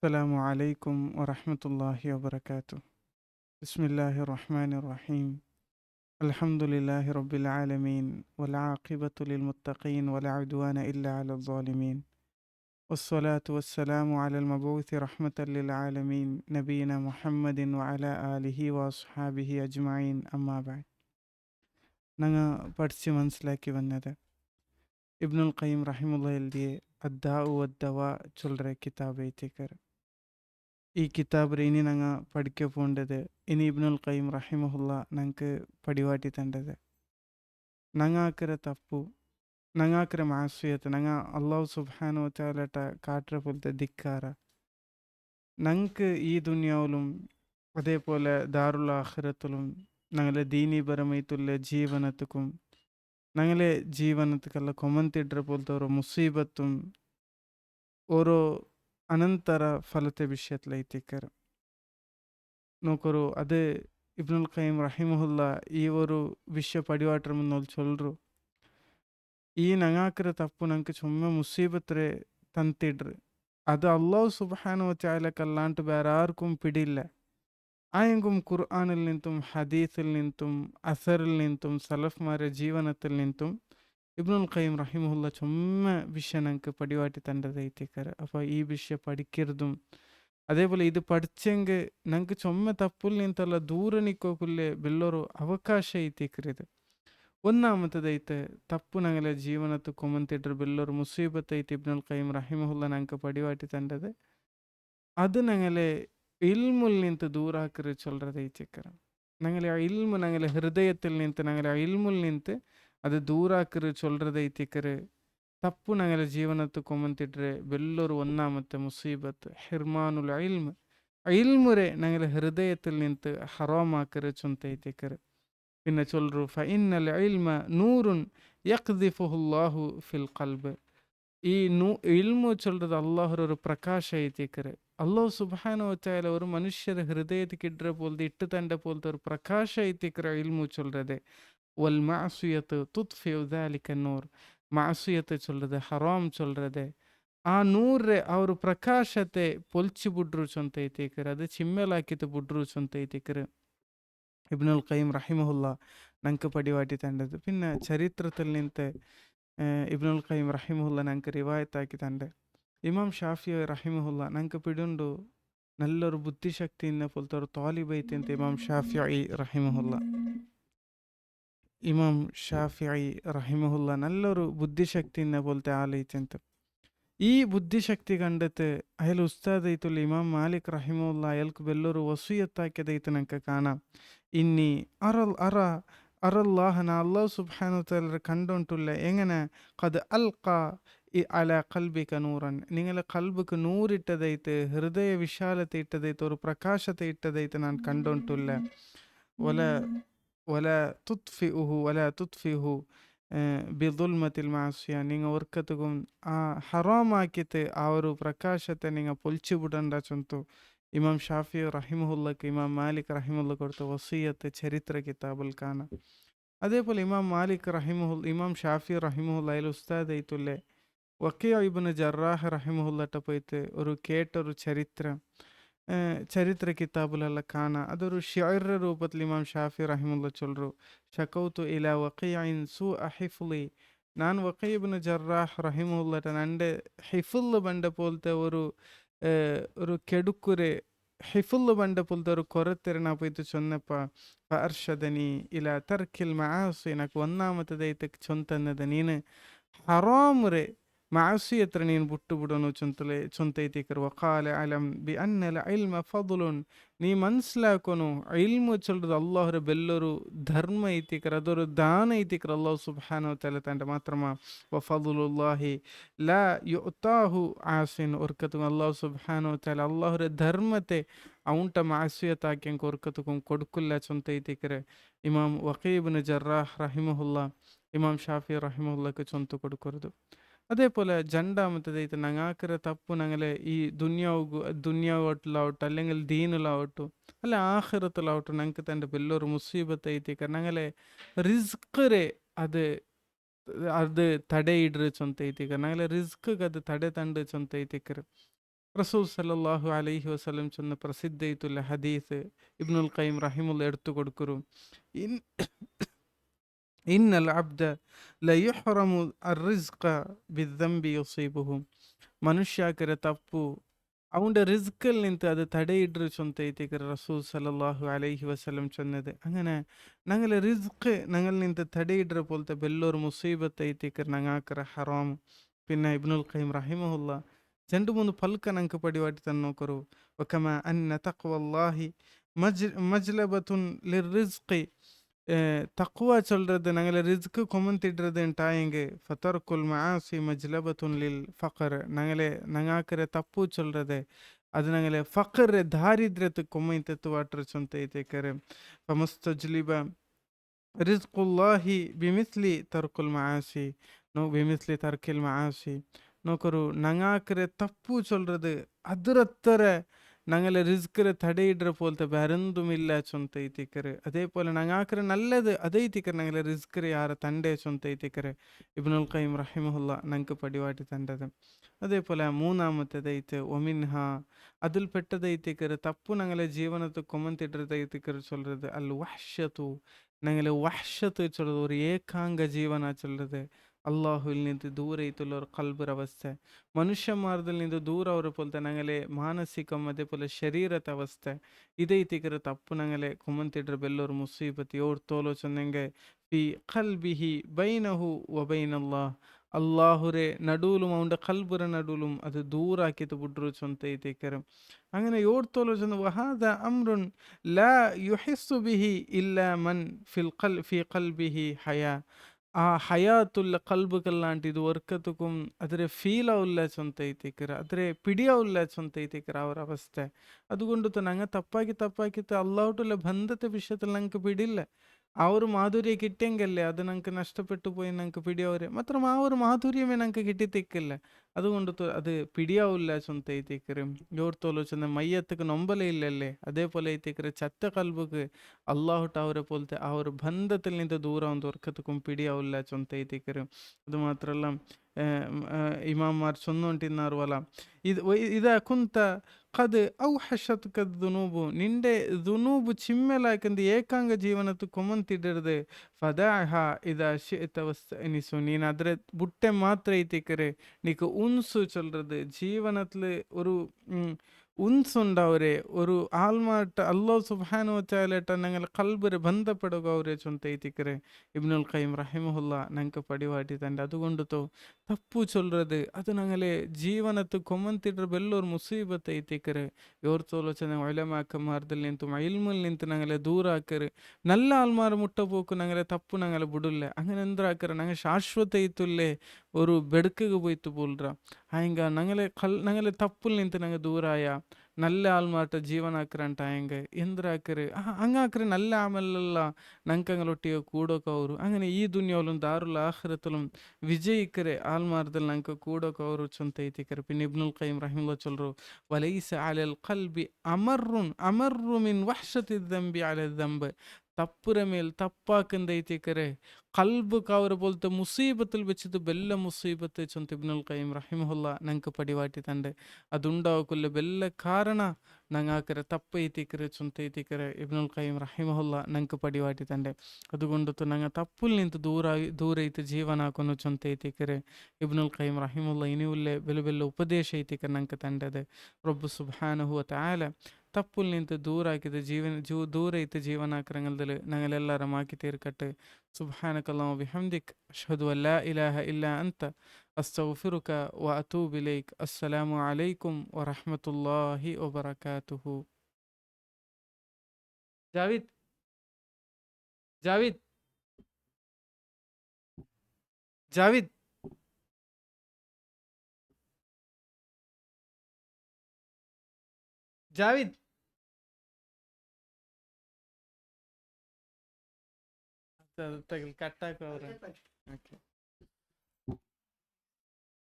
السلام عليكم ورحمة الله وبركاته. بسم الله الرحمن الرحيم. الحمد لله رب العالمين والعاقبة للمتقين ولا عدوان إلا على الظالمين، والصلاة والسلام على المبعوث رحمة للعالمين نبينا محمد وعلى آله وأصحابه أجمعين. أما بعد, ഞങ്ങൾ പഠിച്ച് മനസ്സിലാക്കി വന്നത് ഇബ്നുൽ ഖയ്യിം റഹിമുള്ള എഴുതിയ അദ്ദാഉ വദ്ദവാ ചൊല്ലற കിതാബ് ಐತಿಕರ್. ಈ ಕಿತಾಬ್ರೆ ಇನಿ ನಂಗ ಪಡಿಕೆ ಪೋಂಡದೆ ಇನಿ ಇಬ್ನುಲ್ ഖയ്യിം റഹിമഹുല്ല ನಂಗೆ ಪಡಿವಾಟಿ ತಂಡದೆ ನಂಗಾಕರ ತಪ್ಪು ನಂಗಾಕರ ಮಾಸಿಯತ್ ನಂಗ ಅಲ್ಲಾಹು സുബ്ഹാനഹു വ തആലಟ കാട്ടറ പോലത്തെ ധിക്കാര ഞങ്ങൾക്ക് ഈ ദുനിയാവിലും അതേപോലെ ദാറുൽ ആഖിറത്തിലും ഞങ്ങളെ ദീനീപരമായിട്ടുള്ള ജീവനത്തിക്കും ഞങ്ങളെ ജീവനത്തിക്കെല്ലാം കൊമന്തിಡ್ರ പോലത്തെ ഓരോ മുസീബത്തും ഓരോ അനന്തര ഫലത്തെ വിഷയത്തിലൈത്തിക്കർ നോക്കರು ಅದು ಇಬ್ನುಲ್ ഖയ്യിം റഹിമഹുല്ല ಈ ഒരു ವಿಷಯ ಪಡಿವಾಟ್ರ ಮುನ್ನೋಲ್ ಚೊಲ್ರು ಈ ನಂಗಾಕರ ತಪ್ಪು ನಂಗೆ ಚೊಮ್ಮೆ ಮುಸೀಬತ್ರೆ ತಂತಿಡ್ರು ಅದು ಅಲ್ಲಾಹು സുബ്ഹാനഹു വ തആലക്കല്ലാണ്ട് വേറെ ആർക്കും പിടിയില്ല. ആയെങ്കും ഖുർആനിൽ നിന്നും ഹദീസിൽ നിന്നും അസറിൽ നിന്നും സലഫ്മാരെ ജീവനത്തിൽ നിന്നും ഇബ്നുൽ ഖയ്യിം റഹിമഹുല്ല ചൊമ്മ വിഷയ ഞങ്ങൾക്ക് പടിവാട്ടി തണ്ടതൈത്തിക്കർ. അപ്പോൾ ഈ വിഷയ പഠിക്കരുതും അതേപോലെ ഇത് പഠിച്ചെങ്കിൽ ഞങ്ങൾക്ക് ചൊമ്മ തപ്പുൽ ನಿಂತಲ್ಲ ದೂರ ನಿಕ್ಕೋಕುಲ್ಲೆ ಬೆಲ್ಲೋರು ಅವಕಾಶ ಐತಿಕ್ರಿದು. ഒന്നാമത്തದೈತೆ ತಪ್ಪು ഞങ്ങളെ ജീവനത്ത് കൊമന്തിಡ್ರು ಬೆಲ್ಲೋರು മുസീബത്തೈತಿ ഇബ്നുൽ ഖയ്യിം റഹിമഹുല്ല ഞങ്ങൾക്ക് പടിവാട്ടി തണ്ടത് അത് ഞങ്ങളെ ഇൽമുൽ നിಂತು ദൂരാക്കറി ചൊല്ലറതൈത്തിക്കർ. ഞങ്ങളെ ഇൽമു ഞങ്ങളെ ഹൃദയത്തിൽ നിಂತು ഞങ്ങളെ ഇൽമുൽ നിಂತು അത് ദൂരാക്കറി ചൊല്ലറതൈത്തിക്കർ. ತಪ್ಪು ഞങ്ങളെ ജീവനത്ത് കൊമന്തിಡ್ರೆ ಬೆಲ್ಲೋರು ഒന്നാമത്തെ മുസീബത്ത് ഹിർമാനുൽ ഇൽമ് ഇൽമുരെ ഞങ്ങളെ ഹൃദയത്തിൽ നിಂತು ഹറാമാക്കറി ചൊന്തൈത്തിക്കർ. പിന്നെ ചൊല്ലರು ഫഇന്നൽ ഇൽമ നൂറുൻ യഖ്ദിഫുഹുല്ലാഹു ഫിൽ ഖൽബ്. ഈ ഇൽമു ചൊല്ലறது അല്ലാഹുರ ഒരു ಪ್ರಕಾಶ ಐತಿಕರ್. ಅಲ್ಲಾಹು ಸುಬ್ಹಾನಹು ವ ತಆಲ ഒരു മനുഷ്യರ ഹൃദയത്തിക്കിಡ್ರೆ പോലത്തെ ഇട്ട് തൻ്റെ പോലത്തെ ഒരു പ്രകാശ ಐತಿಕರ್ ഇൽമു ചൊല്ലறது. വൽ മഅസിയത്ത് തുത്ഫിഉ ദാലിക നൂർ. മാസിയത്തെ ചൊല്ലறது ഹറാം ചൊല്ലறது ಆ ನೂರ್ರೆ ಅವರು ಪ್ರಕಾಶತೆ ಪೊಲ್ಚಿ ಬುಡ್ರು ಚೊಂತೈತಿಕರ್. ಅದು ಚಿಮ್ಮೆಲಾಕಿತು ಬುಡ್ರು ಚೊಂತೈತಿಕರ್. ഇബ്നുൽ ഖയ്യിം റഹിമഹുല്ല ഞങ്ങൾക്ക് പടിവാട്ടി തണ്ടത്. പിന്നെ ചരിത്രത്തിൽ നിಂತೆ ഇബ്നുൽ ഖയ്യിം റഹിമഹുല്ല ഞങ്ങൾക്ക് റിവായത്താക്കി തണ്ട്. ഇമാം ഷാഫി റഹിമഹുല്ല ഞങ്ങൾക്ക് പിടുണ്ടു നല്ലൊരു ബുദ്ധിശക്തിനെ പോലത്തെ ഒരു താലിബൈತಿ ಅಂತ ഇമാം ഷാഫിഈ റഹിമഹുല്ല. ഇമാം ഷാഫിഈ റഹിമഹുല്ല നല്ലൊരു ബുദ്ധിശക്തിനെ പോലത്തെ ആലೈತಿ ಅಂತ. ഈ ബുദ്ധിശക്തി കണ്ടിട്ട് അയാൾ ഉസ്താദൈത്തുള്ള ഇമാം മാലിക് റഹിമുല്ല അയാൾക്ക് വലിയൊരു വസൂയത്താക്കിയതായിട്ട് ഞങ്ങൾക്ക് കാണാം. ഇന്നി അറല്ലാഹന അല്ലാഹു സുബ്ഹാനഹു വ തആല കണ്ടുകൊണ്ടുള്ള എങ്ങനെ ഖദ് അൽഖ അല ഖൽബിക നൂറൻ. നിങ്ങളെ കൽബിക്ക് നൂറിട്ടതായിട്ട് ഹൃദയ വിശാലത്തെ ഇട്ടതായിട്ട് ഒരു പ്രകാശത്തെ ഇട്ടതായിട്ട് ഞാൻ കണ്ടുകൊണ്ടുള്ള വല വല തുത്ഫിഹു ബിദുൽമത്തിൽ മാസിയ. നിങ്ങൾ ഒർക്കത്തും ആ ഹറാമാക്കിയിട്ട് ആ ഒരു പ്രകാശത്തെ നിങ്ങൾ പൊളിച്ചു വിടണ്ട ചൊന്തു ഇമാം ഷാഫി റഹിമഹുല്ലക്ക് ഇമാം മാലിക് റഹിമുല്ല കൊടുത്ത വസീയത്ത് ചരിത്ര കിതാബിൽ കാണാം. അതേപോലെ ഇമാം ഷാഫി റഹിമഹുല്ല അതിൽ ഉസ്താദൈത്തുല്ലേ വക്കീ ഇബ്നു ജറാഹ് റഹിമഹുല്ലട്ട പോയിട്ട് ഒരു കേട്ടൊരു ചരിത്ര കിതാബിലെല്ലാം കാണാം. അതൊരു ഷിഅറിന്റെ രൂപത്തിൽ ഇമാം ഷാഫി റഹിമുല്ല ചൊല്ലರು ഷക്കൗതു ഇലാ വഖീഇൻ സൂഅ ഹിഫ്ളി. ഞാൻ വഖീ ഇബ്നു ജറാഹ് റഹിമുല്ലട്ട എൻ്റെ ഹിഫ്ള് ബണ്ട പോലത്തെ ഒരു ಕೆಡುಕುರೆ ഹിഫ്ള് ബണ്ട പോലത്തെ ഒരു ಕೊರತೆರೆ ನಾ പോയിട്ട് ചൊന്നപ്പ ഫഅർഷദനി ഇലാ തർക്കിൽ മആസി. నాకు ഒന്നാമത്തേದೈತೆ ചൊന്തന്നത് ನೀನು ಹರಾಮುರೆ ಮಾಸಿಯತ್ರ ನೀನು ಬಿಟ್ಟು ಬಿಡೋನು ಚೊಂತೈತಿಕರ್. ವಕಾಲ ಅಲಂ ಬಿ ಅನ್ನಲ ಇಲ್ಮ ಫದುಲುನ್. ನೀ ಮನ್ಸ್ಲಾಕೊನು ಇಲ್ಮು ಚೊಲ್ಲದು ಅಲ್ಲಾಹರ ಬೆಲ್ಲೊರು ಧರ್ಮ ಐತಿಕರ್, ಅದೊರು ದಾನ ಐತಿಕರ್ ಅಲ್ಲಾಹು ಸುಬ್ಹಾನಹು ವ ತಆಲ ತಂಡ ಮಾತ್ರಮ. ವ ಫದುಲುಲ್ಲಾಹಿ ಲಾ ಯುತಾಹು ಆಸಿನ್. ಒರ್ಕತು ಅಲ್ಲಾಹು ಸುಬ್ಹಾನಹು ವ ತಆಲ ಅಲ್ಲಾಹರ ಧರ್ಮತೆ ಅವುಂಟ ಮಾಸಿಯತಾಕ್ಯಂಕ ಒರ್ಕತು ಕೊಡುಕುಲ್ಲ ಚೊಂತೈತಿಕರ್. ಇಮಾಮ್ ವಕೀ ಇಬ್ನು ಜರ್ರಾಹ್ റഹിമഹുല്ല ഇമാം ഷാഫി റഹിമഹുല്ലക്ക് ചൊന്തു കൊടുക്കരുത്. അതേപോലെ രണ്ടാമത്തേതായിട്ട് ഞങ്ങാക്കര തപ്പു ഞങ്ങളെ ഈ ദുന്യാവോട്ടിലാവട്ടെ അല്ലെങ്കിൽ ദീനിലാവട്ടു അല്ല ആഖിറത്തിലാവട്ടു ഞങ്ങൾക്ക് തൻ്റെ വലിയൊരു മുസീബത്ത് ಐತಿಕರ್. ഞങ്ങളെ ರಿಸ್ಕ್ರೆ ಅದು ತಡೆ ಇಡ್ರಿ ಚೊಂತ ಐತಿಕರ್. ഞങ്ങളെ ರಿಸ್ಕ್ಗೆ ಅದು ತಡೆ ತಂಡು ಚೊಂತ ಐತಿಕರ್. റസൂൽ സല്ലല്ലാഹു അലൈഹി വസല്ലം ചെന്ന പ്രസിദ്ധയിട്ടുള്ള ഹദീസ് ഇബ്നുൽ ഖയ്യിം റഹിമുള്ള എടുത്തു കൊടുക്കുരു. ഇൻ ഇന്നൽ അബ്ദ ലയുഹ്റമു അർറിസ്ഖ ബിദ്ദംബി യുസീബുഹു. ಮನುಷ್ಯಾಕರ ತಪ್ಪು ಅವൻ്റെ റിസ്ക്കിൽ നിന്ന് അത് തടയിടരു ചൊന്തൈത്തേക്കർ റസൂൽ സല്ലല്ലാഹു അലൈഹി വസല്ലം ചൊന്നത്. അങ്ങനെ ഞങ്ങളെ റിസ്ക് ഞങ്ങൾ നിന്ന് തടയിടര പോലത്തെ ബെല്ലൊരു മുസീബത്ത് ಐತೇಕರ್ ഞങ്ങാക്കര ഹറാം. പിന്നെ ഇബ്നുൽ ഖയ്യിം റഹിമഹുല്ല 2-3 പൽಕ ഞങ്ങൾക്ക് പടിവാട്ടി തന്നോക്കರು. വകമ അന്ന തഖ്വല്ലാഹി മജ്ലബത്തുൻ ലിർറിസ്ഖി. தக்குவா சொல்கிறது நாங்கள் ரிஸ்க்கு கொமந்திடுறதுன்ட்டாயங்க. ஃபத்தர்குல் மஆசி மஜ்லபத்துன் லில் ஃபக்ர். நாங்கள் தப்பு சொல்கிறது அது நாங்கள் ஃபக்ர் தாரித்ரத்துக்கு கொமைத்தத்து வாட்டுற சொந்த ஐತೇಕರ್. ஃபமஸ்தஜ்லிப ರಿಜ್ಕುಲ್ಲಾಹಿ ಬಿಮಿಸ್ಲಿ ತರ್ಕುಲ್ ಮಆಸಿ. ಬಿಮಿಸ್ಲಿ ತರ್ಕಿಲ್ ಮಆಸಿ. ನೋಕರು ನಂಗಾಕರೆ ತಪ್ಪು சொல்றது അതിരത്തര ഞങ്ങളെ റിസ്ക്കിനെ തടയിടുற പോലത്തെ വേറെന്തുമില്ല ചൊന്തൈത്തിക്കര്. അതേപോലെ ഞങ്ങാക്കര നല്ലത് അതൈത്തിക്കർ ഞങ്ങളെ റിസ്ക്കിനെ ಯಾರ ತಂಡೆ ചൊന്തൈത്തിക്കര്. ഇബ്നുൽ ഖയ്യിം റഹിമഹുല്ല ഞങ്ങൾക്ക് പടിവാട്ടി തണ്ടത്. അതേപോലെ മൂന്നാമത്തേതൈത്ത് ഒമിൻഹ അതിൽ പെട്ടതൈത്തിക്കര് തപ്പു ഞങ്ങളെ ജീവനത്ത് കൊമന്തിടുறதൈത്തിക്കര് சொல்றது അൽ വഹ്ഷതു. ഞങ്ങളെ വഹ്ഷത്ത് சொல்றது ഒരു ഏകാംഗ ജീവന சொல்றது. അള്ളാഹുവിൽ നിന്ന് ദൂരയിട്ടുള്ള ഒരു കൽബർ അവസ്ഥ. മനുഷ്യന്മാരിൽ നിന്ന് ദൂര ഒരു പോലത്തെ ഞങ്ങളെ മാനസികം അതേപോലെ ശരീരത്തെ അവസ്ഥ ഇതൈത്തിക്കര തപ്പു ഞങ്ങളെ കൊമന്തിಡ್ರ ಬೆಲ್ಲೊರು ಮುಸೀಬತ್ ಯೋರ್ ತೋಲೋ ಚಂದಂಗೆ ಫಿ ഖൽബിഹി ബൈനഹു വബൈനല്ലാഹ്. അള്ളാഹുരെ നടുവിലും അവൻ്റെ കൽബുര നടുവിലും അത് ദൂരാക്കിയിട്ട് ബുഡ്രു ചൊന്തൈത്തേക്കരം. അങ്ങനെ യോർത്തോലോ ചെന്ന് വഹാദ അംറുൻ ലാ യുഹിസ്സു ബിഹി ഇല്ലാ മൻ ഫി ഖൽബിഹി ഹയാ. ಆ ಹಯಾತುಲ್ಲ ಕಲ್ಬುಗಲ್ಲಾಂಟಿದು ವರ್ಕತುಕುಂ ಅದರ ಫೀಲ ಉಲ್ಲಾಚ್ ಅಂತ ಐತಿಕರ ಅದರ ಪಿಡಿಯ ಉಲ್ಲಾಚ್ ಅಂತ ಐತಿಕರ ಅವರ ಅವಸ್ಥೆ. അതുകൊണ്ടു ഞങ്ങൾ തപ്പാക്കിത്ത് അള്ളാഹുട്ടുള്ള ബന്ധത്തെ വിഷയത്തിൽ ഞങ്ങൾക്ക് പിടിയില്ല. ആ ഒരു മാധുര്യം കിട്ടിയെങ്കിലേ അത് ഞങ്ങൾക്ക് നഷ്ടപ്പെട്ടു പോയി ഞങ്ങൾക്ക് പിടിയാവരെ മാത്രം ആ ഒരു മാധുര്യമേ ഞങ്ങൾക്ക് കിട്ടിത്തിക്കില്ല. അതുകൊണ്ട് അത് പിടിയാവില്ല ചൊന്ത ಐತಿಕರು. ಯೋರ್ತೋಲು ಚಂದ ಮಯ್ಯತ್ತಕ್ಕೆ ನೊಂಬಲೇ ಇಲ್ಲಲ್ಲೇ അതേപോലെ ಐತಿಕರು ചത്ത കൽബുക്ക് അള്ളാഹുട്ട് അവരെ പോലത്തെ ആ ഒരു ബന്ധത്തിൽ നിന്ന് ദൂരം ಒಂದು വർക്കത്തുക്കും പിടിയാവില്ല ചൊന്ത ಐತಿಕರು. അതുമാത്രമല്ല ഇമാമാർ ചൊന്നുകൊണ്ടിരുന്നാർ വല ഇതാ കുന്ത കത് ഔഹഷത്ക ദുനൂബു. നിന്റെ ദുനൂബ് ചിമ്മലാക്കಂದು ಏಕಾಂಗ ಜೀವನತ್ತು ಕೊಮಂತಿಡರ್ದೆ ಫದಾಹ ಇದಾ ಶಿಅತ ವಸ್ತನಿಸು. ನೀನು ಅದರ ಬುಟ್ಟೆ ಮಾತ್ರ ಐತಿಕರೆ நீக்கு உன்சு சொல்றது ஜீவனத்தில் ஒரு ഉൻസുണ്ടവരെ ഒരു ആത്മാട്ട് അല്ലാഹു സുബ്ഹാനഹു വതആലയുടെ ഞങ്ങൾ കൽബിൽ ബന്ധപ്പെടുകവരെ ചൊന്തൈത്തിക്കരെ. ഇബ്നുൽ ഖയ്യിം റഹിമഹുല്ല ഞങ്ങൾക്ക് പടിവാട്ടി തൻ്റെ. അതുകൊണ്ട് തപ്പു ചൊല്றது അത് ഞങ്ങളെ ജീവനത്ത് കൊമന്തിಡ್ರ ಬೆಲ್ಲೊರು ಮುಸೀಬತ್ ಐತಿಕರೆ. ಯೋರ್ತೋಲೋ ಚೆನ್ನ ഉലമാക്കന്മാർദിൽ നിന്നും ഇൽമിൽ നിന്നും ഞങ്ങളെ ദൂരാക്കര്. നല്ല ആൾമാർ മുട്ടപ്പോക്ക് ഞങ്ങളെ തപ്പു ഞങ്ങളെ വിടില്ല. അങ്ങനെ എന്താക്കര ഞങ്ങൾ ശാശ്വത ഇത്തുല്ലേ ഒരു ബെടുക്കുക പോയിട്ട് പോൽറ ആയെങ്ക ഞങ്ങളെ തപ്പിൽ നിന്ന് ഞങ്ങൾ ദൂരായ നല്ല ആൾമാരുടെ ജീവനാക്കರಂಟಾಯಂಗೆ ಎಂದ್ರಾಕರೆ ಹಂಗಾಕ್ರೆ നല്ല ಆಮಲೆಲ್ಲ ನಂಕಂಗಳೊಟ್ಟಿಗೆ ಕೂಡೋಕೆ ಅವರು. അങ്ങനെ ഈ ദുനിയാവിലും ദാറുൽ ആഖിറത്തിലും വിജയിക്കരെ ആൾമാർദിൽ ഞങ്ങൾക്ക് കൂടോക്കെ അവർ ചൊന്തൈത്തിക്കരെ. പിന്നെ ഇബ്നുൽ ഖയ്യിം റഹിമഹുല്ലാ ചൊല്ലರು വലൈസ അലൽ ഖൽബി അമറു മിൻ വഹ്ശതി ദംബി അലൽ ദംബ്. തപ്പുര മേൽ തപ്പാക്കന്തൈത്തിക്കരെ കൽബുക്ക് അവർ പോലത്തെ മുസീബത്തിൽ വെച്ചത് ബെല്ല മുസീബത്ത് ചൊന്ത ഇബ്നുൽ ഖയ്യിം റഹിമഹുല്ല ഞങ്ങൾക്ക് പടിവാട്ടി തണ്ട്. അതുണ്ടാവക്കുള്ള ബെല്ല ಕಾರಣ ഞങ്ങാക്കര തപ്പൈത്തിക്കരെ ചൊന്തൈത്തിക്കരെ ഇബ്നുൽ ഖയ്യിം റഹിമഹുല്ല ഞങ്ങൾക്ക് പടിവാട്ടി തണ്ട്. അതുകൊണ്ട് ഞങ്ങൾ തപ്പിൽ നിന്ന് ദൂരೈತೆ ಜೀವನ ಹಾಕೊಂಡು ಚೊಂತೈತಿಕರೆ ಇಬ್ನುಲ್ ഖയ്യിം റഹിമഹുല്ല ഇനിയുള്ളೇ ಬೆಲ್ಲ ಉಪದೇಶ ಐತಿಕರೆ ഞങ്ങൾക്ക് തണ്ടത്. റബ്ബ് സുബ്ഹാനഹു വതആല തപ്പിൽ നിന്ന് ദൂരാക്കിയത് ദൂരೈತೆ ಜೀವನಾಕ್ರಂಗಲ್ದಲ್ಲಿ ഞങ്ങളെല്ലാവരും മാക്കി തീർക്കട്ടെ. സുബ്ഹാനകല്ലാഹു വബിഹംദിക് അഷ്ഹദു അൻ ലാ ഇലാഹ ഇല്ലാ അൻത അസ്തഗ്ഫിറുക വഅതൂബു ഇലൈക്. അസ്സലാമു അലൈക്കും വറഹ്മത്തുള്ളാഹി വബറകാതുഹു. ജാവിദ് ജാവിദ് ജാവിദ് ജാവിദ് കട്ടാക്കുക.